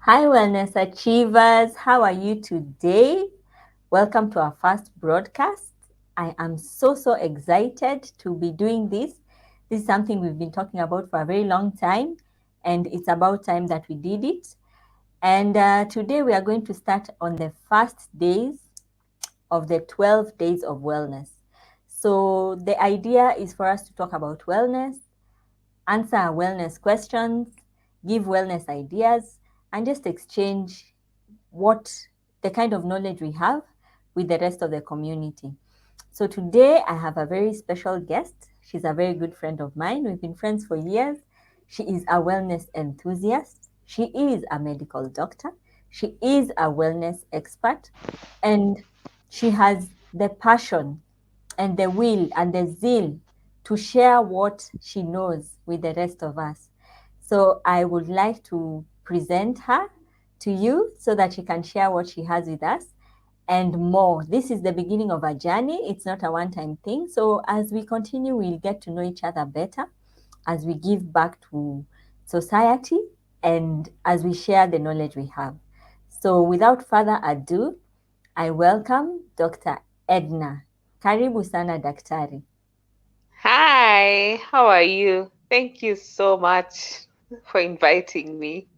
Hi, Wellness Achievers. How are you today? Welcome to our first broadcast. I am so excited to be doing this. This is something we've been talking about for a very long time, and it's about time that we did it. And today we are going to start on the first days of the 12 days of wellness. So, the idea is for us to talk about wellness, answer wellness questions, give wellness ideas, and just exchange what the kind of knowledge we have with the rest of the community. So today I have a very special guest. She's a very good friend of mine. We've been friends for years. She is a wellness enthusiast. She is a medical doctor. She is a wellness expert. And she has the passion and the will and the zeal to share what she knows with the rest of us. So I would like to present her to you so that she can share what she has with us and more. This is the beginning of a journey. It's not a one time thing. So as we continue, we'll get to know each other better as we give back to society and as we share the knowledge we have. So without further ado, I welcome Dr. Edna. Karibu sana daktari. Hi, how are you? Thank you so much for inviting me.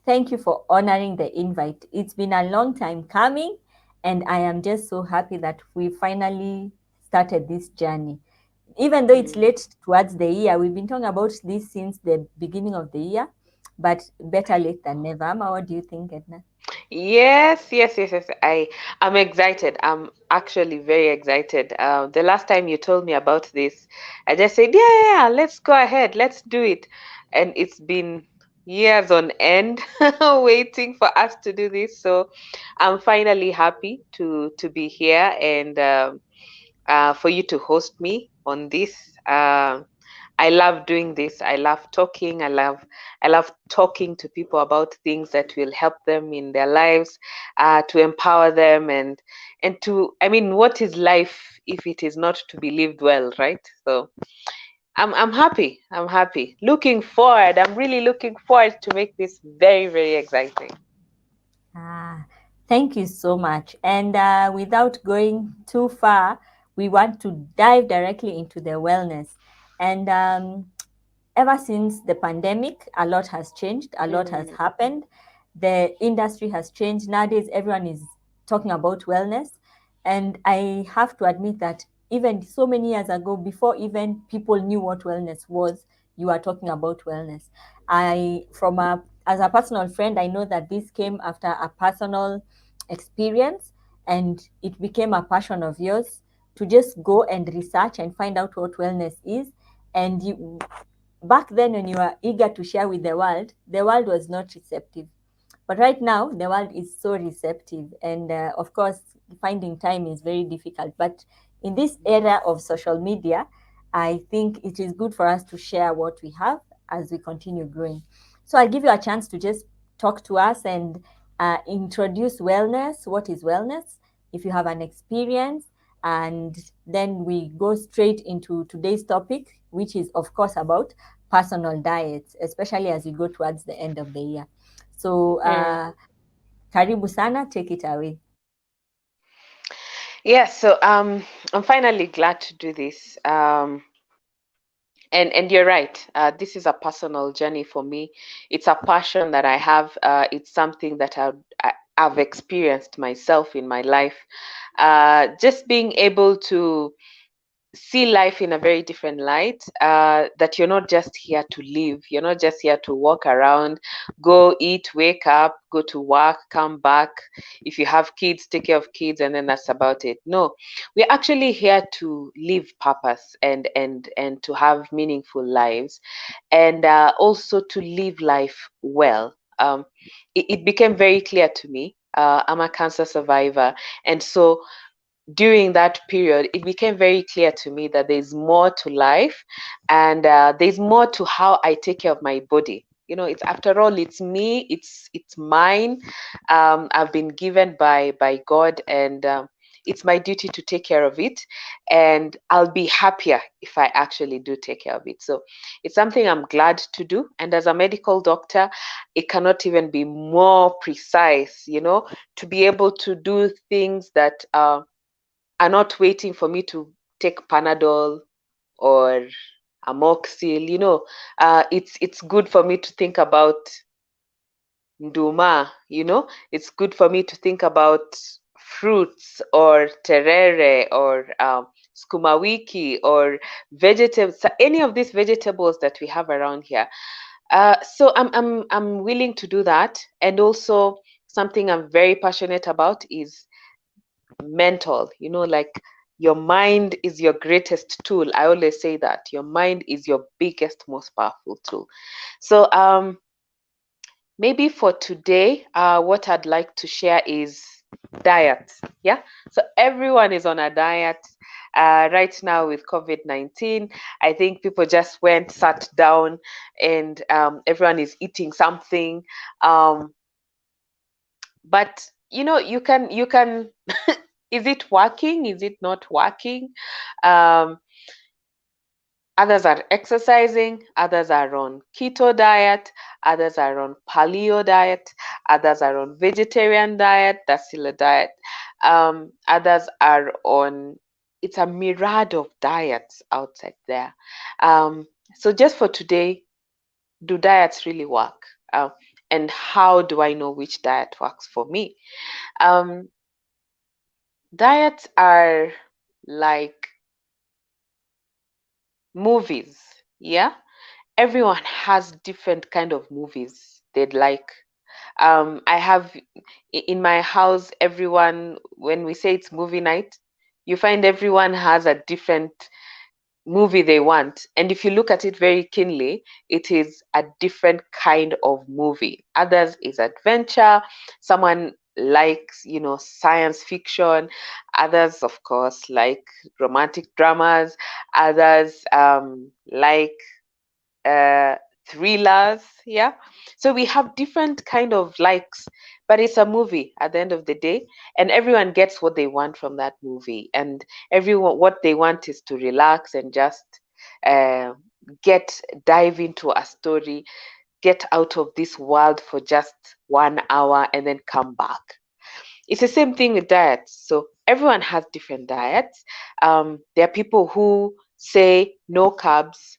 Thank you for honoring the invite. It's been a long time coming, and I am just so happy that we finally started this journey. Even though it's Mm. late towards the year, we've been talking about this since the beginning of the year, but better late than never. Amma, what do you think, Edna? Yes. I'm excited. I'm actually very excited. The last time you told me about this, I just said, yeah, let's go ahead, let's do it. And it's been years on end waiting for us to do this. So I'm finally happy to be here and for you to host me on this. I love doing this. I love talking. I love talking to people about things that will help them in their lives, to empower them and to, I mean, what is life if it is not to be lived well, right? So I'm happy. I'm happy. Looking forward. I'm really looking forward to make this very exciting. Ah, thank you so much. And without going too far, we want to dive directly into the wellness. And ever since the pandemic, a lot has changed, a lot has Mm, happened. The industry has changed. Nowadays, everyone is talking about wellness. And I have to admit that even so many years ago, before even people knew what wellness was, you are talking about wellness. As a personal friend, I know that this came after a personal experience and it became a passion of yours to just go and research and find out what wellness is. And back then, when you were eager to share with the world was not receptive. But right now, the world is so receptive. And of course, finding time is very difficult. But in this era of social media, I think it is good for us to share what we have as we continue growing. So I'll give you a chance to just talk to us and introduce wellness. What is wellness? If you have an experience, and then we go straight into today's topic, which is, of course, about personal diets, especially as we go towards the end of the year. So, mm. karibu sana, take it away. Yes, so I'm finally glad to do this. And you're right. This is a personal journey for me. It's a passion that I have. It's something that I've experienced myself in my life. Just being able to see life in a very different light, that you're not just here to live, you're not just here to walk around, go eat, wake up, go to work, come back. If you have kids, take care of kids, and then that's about it. No, we're actually here to live purpose and to have meaningful lives, and also to live life well. It became very clear to me. I'm a cancer survivor, and so during that period, it became very clear to me that there's more to life, and there's more to how I take care of my body. It's, after all, it's me, it's mine. I've been given by God, and it's my duty to take care of it, and I'll be happier if I actually do take care of it. So it's something I'm glad to do. And as a medical doctor, it cannot even be more precise, to be able to do things that are not waiting for me to take Panadol or Amoxil. It's good for me to think about nduma. It's good for me to think about fruits or terere or skuma wiki or vegetables, any of these vegetables that we have around here. So I'm willing to do that. And also something I'm very passionate about is mental. Like, your mind is your greatest tool. I always say that your mind is your biggest, most powerful tool. So maybe for today, what I'd like to share is diet. Yeah. So everyone is on a diet right now with COVID-19. I think people just went, sat down, and everyone is eating something. But you can is it working? Is it not working? Um, Others are exercising, others are on keto diet, others are on paleo diet, others are on vegetarian diet, that's still a diet. Others are on, it's a myriad of diets outside there. So just for today, do diets really work? And how do I know which diet works for me? Um, Diets are like movies, yeah? Everyone has different kind of movies they'd like. I have in my house, everyone, when we say it's movie night, you find everyone has a different movie they want. And if you look at it very keenly, it is a different kind of movie. Others is adventure. Someone likes, science fiction. Others, of course, like romantic dramas. Others like uh, thrillers. Yeah. So we have different kind of likes, but it's a movie at the end of the day, and everyone gets what they want from that movie. And everyone, what they want is to relax and just uh, get dive into a story, get out of this world for just 1 hour, and then come back. It's the same thing with diets. So everyone has different diets. There are people who say no carbs,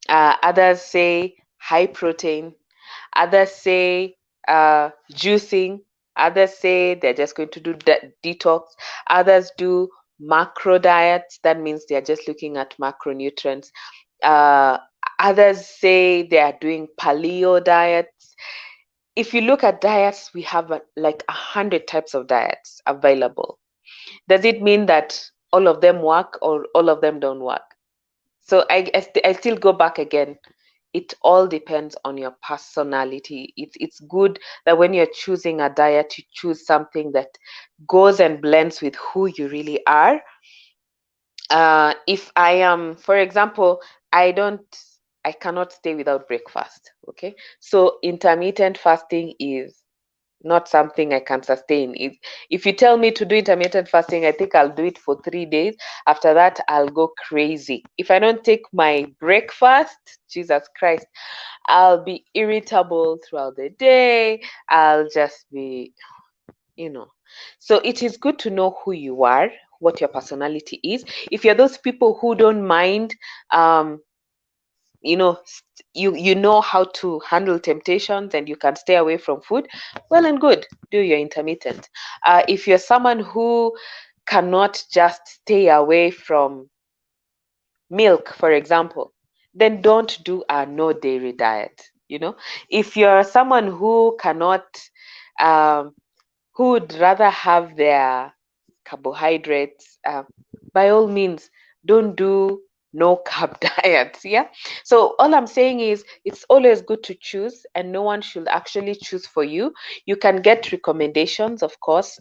others say high protein. Others say juicing. Others say they're just going to do detox. Others do macro diets. That means they're just looking at macronutrients. Uh, Others say they are doing paleo diets. If you look at diets, we have like 100 types of diets available. Does it mean that all of them work or all of them don't work? So I still go back again. It all depends on your personality. It's good that when you're choosing a diet, you choose something that goes and blends with who you really are. If I am, for example, I cannot stay without breakfast. Okay, so intermittent fasting is not something I can sustain. If you tell me to do intermittent fasting, I think I'll do it for 3 days. After that, I'll go crazy. If I don't take my breakfast, Jesus Christ, I'll be irritable throughout the day. I'll just be, you know. So it is good to know who you are, what your personality is. If you're those people who don't mind, um, you know how to handle temptations and you can stay away from food, well and good, do your intermittent. If you're someone who cannot just stay away from milk, for example, then don't do a no dairy diet. If you're someone who cannot, um, who would rather have their carbohydrates, by all means, don't do no carb diets. Yeah. So all I'm saying is it's always good to choose, and no one should actually choose for you. You can get recommendations, of course,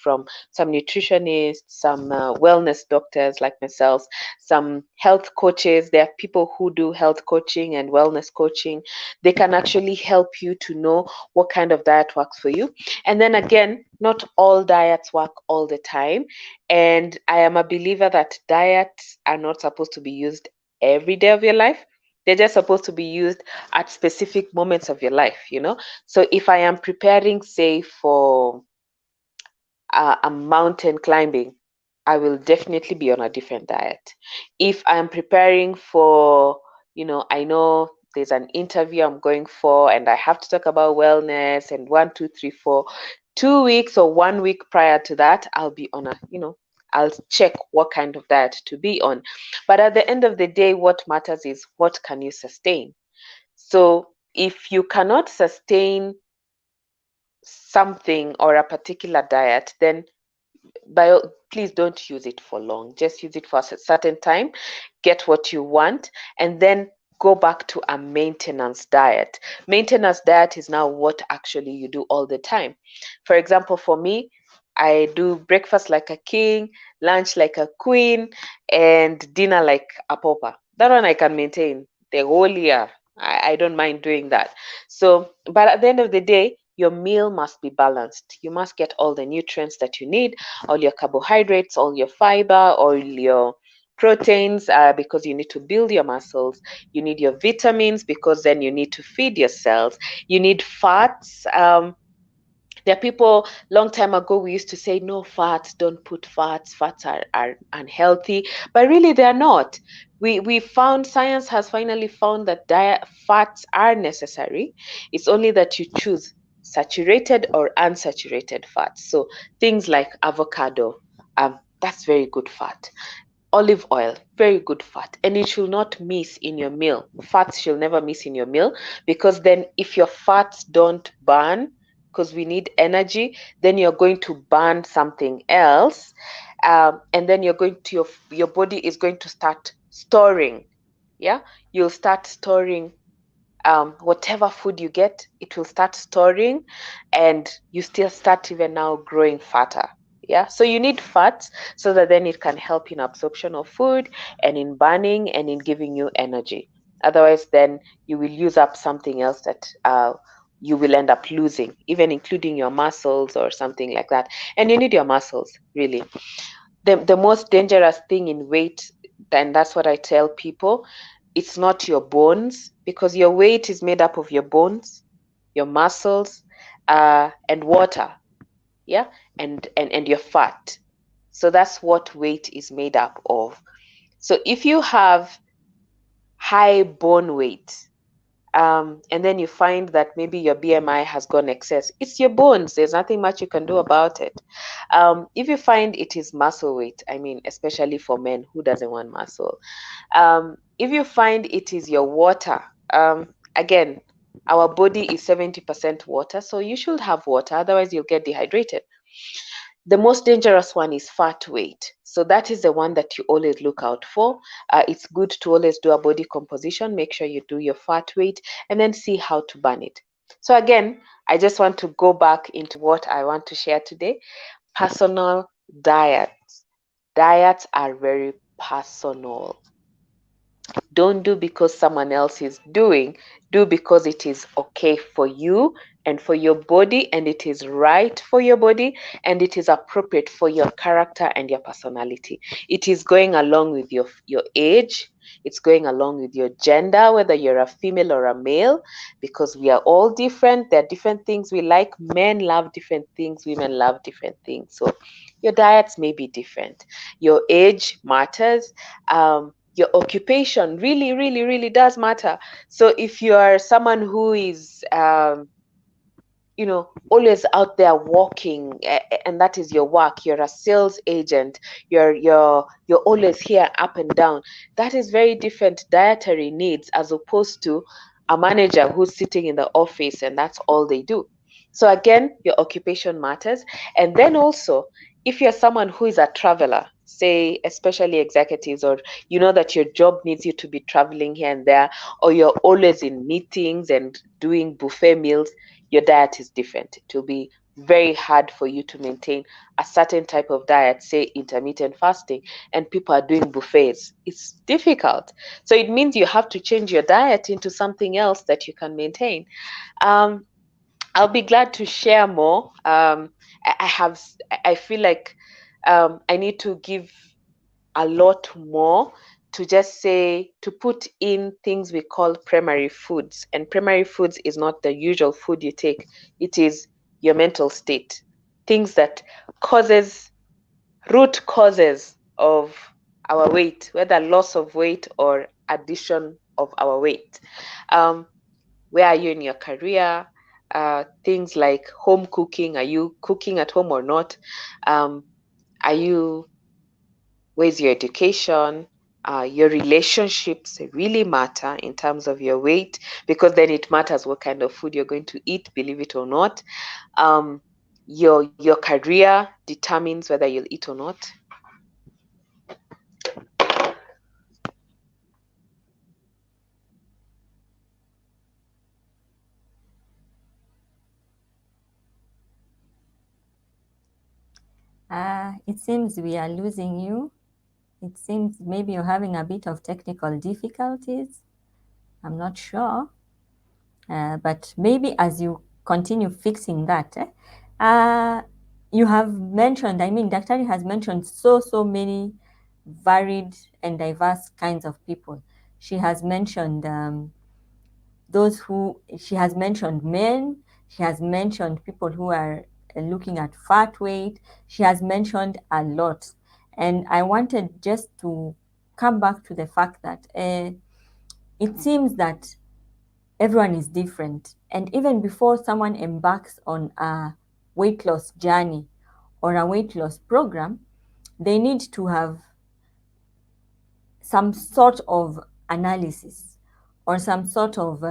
from some nutritionists, some wellness doctors like myself, some health coaches. There are people who do health coaching and wellness coaching. They can actually help you to know what kind of diet works for you. And then again, Not all diets work all the time. And I am a believer that diets are not supposed to be used every day of your life. They're just supposed to be used at specific moments of your life, you know? So if I am preparing, say, for a mountain climbing, I will definitely be on a different diet. If I'm preparing for, I know there's an interview I'm going for and I have to talk about wellness and one, two, three, four, 2 weeks or 1 week prior to that, I'll be on I'll check what kind of diet to be on. But at the end of the day, what matters is what can you sustain? So if you cannot sustain something or a particular diet, then please don't use it for long. Just use it for a certain time, get what you want, and then go back to a maintenance diet. Maintenance diet is now what actually you do all the time. For example, for me, I do breakfast like a king, lunch like a queen, and dinner like a pauper. That one I can maintain the whole year. I don't mind doing that. So, but at the end of the day, your meal must be balanced. You must get all the nutrients that you need, all your carbohydrates, all your fiber, all your proteins, because you need to build your muscles. You need your vitamins because then you need to feed your cells. You need fats. There are people long time ago we used to say no fats, don't put fats, fats are unhealthy, but really they're not. We found, science has finally found that diet fats are necessary. It's only that you choose saturated or unsaturated fats. So things like avocado, that's very good fat. Olive oil, very good fat, and it should not miss in your meal. Fats should never miss in your meal, because then if your fats don't burn, because we need energy, then you're going to burn something else, and then your body is going to start storing. Yeah, you'll start storing whatever food you get, it will start storing, and you still start even now growing fatter. Yeah, so you need fats so that then it can help in absorption of food and in burning and in giving you energy. Otherwise, then you will use up something else that you will end up losing, even including your muscles or something like that. And you need your muscles, really. The most dangerous thing in weight, and that's what I tell people, it's not your bones, because your weight is made up of your bones, your muscles, and water. Yeah, and your fat. So that's what weight is made up of. So if you have high bone weight, and then you find that maybe your BMI has gone excess, it's your bones. There's nothing much you can do about it. If you find it is muscle weight, I mean, especially for men, who doesn't want muscle? If you find it is your water, again, our body is 70% water, so you should have water, otherwise you'll get dehydrated. The most dangerous one is fat weight. So that is the one that you always look out for. It's good to always do a body composition. Make sure you do your fat weight and then see how to burn it. So again, I just want to go back into what I want to share today. Personal diets. Diets are very personal. Don't do because someone else is doing. Do because it is okay for you and for your body, and it is right for your body, and it is appropriate for your character and your personality. It is going along with your age. It's going along with your gender, whether you're a female or a male, because we are all different. There are different things we like. Men love different things, women love different things. So your diets may be different. Your age matters. Your occupation really, really, really does matter. So if you are someone who is always out there walking, and that is your work, you're a sales agent, you're always here up and down, that is very different dietary needs as opposed to a manager who's sitting in the office and that's all they do. So again, your occupation matters. And then also, if you're someone who is a traveler, say especially executives, or you know that your job needs you to be traveling here and there, or you're always in meetings and doing buffet meals, your diet is different. It will be very hard for you to maintain a certain type of diet, say intermittent fasting, and people are doing buffets. It's difficult. So it means you have to change your diet into something else that you can maintain. Um, I'll be glad to share more. I feel like I need to give a lot more to just say to put in things we call primary foods. And primary foods is not the usual food you take, it is your mental state, things that causes root causes of our weight, whether loss of weight or addition of our weight. um, where are you in your career? Things like home cooking, are you cooking at home or not? Are you Where's your education? Your relationships really matter in terms of your weight, because then it matters what kind of food you're going to eat, believe it or not. Um, your career determines whether you'll eat or not. It seems we are losing you. It seems maybe you're having a bit of technical difficulties. I'm not sure. But maybe as you continue fixing that, you have mentioned, I mean, Daktari has mentioned so many varied and diverse kinds of people. She has mentioned she has mentioned men, she has mentioned people who are looking at fat weight, she has mentioned a lot. And I wanted just to come back to the fact that it seems that everyone is different. And even before someone embarks on a weight loss journey or a weight loss program, they need to have some sort of analysis or some sort of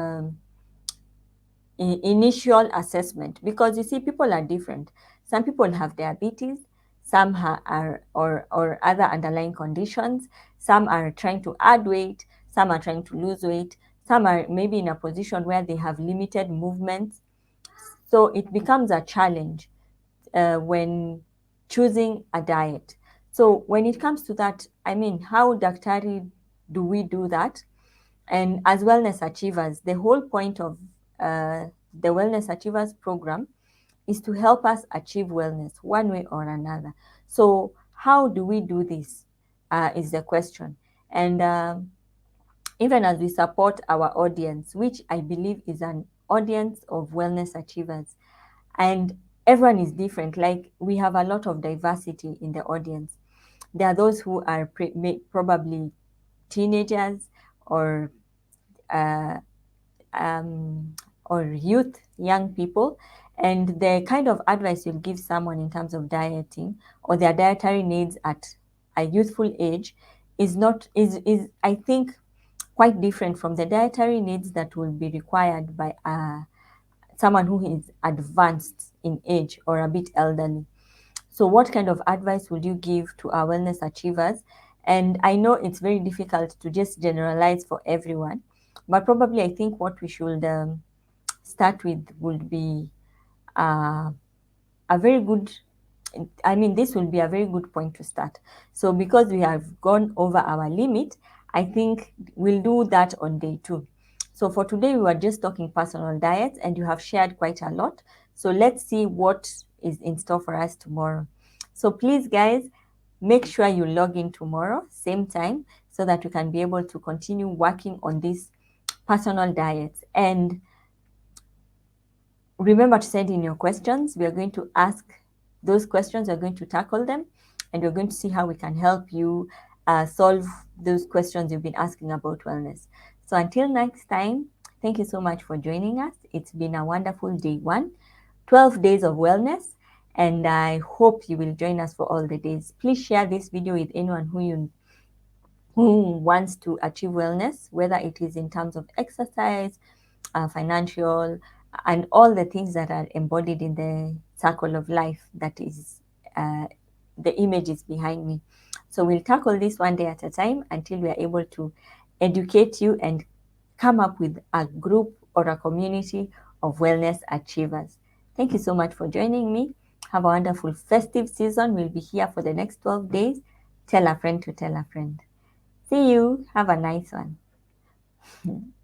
initial assessment, because you see people are different. Some people have diabetes, some are or other underlying conditions, some are trying to add weight, some are trying to lose weight, some are maybe in a position where they have limited movements. So it becomes a challenge when choosing a diet. So when it comes to that, I mean, how daktari do we do that? And as wellness achievers, the whole point of the Wellness Achievers program is to help us achieve wellness one way or another. So, how do we do this? Is the question. And even as we support our audience, which I believe is an audience of wellness achievers, and everyone is different. Like we have a lot of diversity in the audience. There are those who are probably teenagers or uh, um, or youth, young people, and the kind of advice you'll give someone in terms of dieting or their dietary needs at a youthful age is not is I think quite different from the dietary needs that will be required by someone who is advanced in age or a bit elderly. So, what kind of advice would you give to our wellness achievers? And I know it's very difficult to just generalize for everyone, but probably I think what we should start with would be uh, a very good, I mean, this will be a very good point to start. So, because we have gone over our limit, I think we'll do that on day 2. So, for today, we were just talking personal diets, and you have shared quite a lot. So, let's see what is in store for us tomorrow. So, please, guys, make sure you log in tomorrow, same time, so that we can be able to continue working on these personal diets. And remember to send in your questions. We are going to ask those questions, we're going to tackle them, and we're going to see how we can help you solve those questions you've been asking about wellness. So until next time, thank you so much for joining us. It's been a wonderful day 1, 12 days of wellness, and I hope you will join us for all the days. Please share this video with anyone who wants to achieve wellness, whether it is in terms of exercise, financial, and all the things that are embodied in the circle of life that is uh, the images behind me. So we'll tackle this one day at a time until we are able to educate you and come up with a group or a community of wellness achievers. Thank you so much for joining me. Have a wonderful festive season. We'll be here for the next 12 days. Tell a friend to tell a friend. See you. Have a nice one.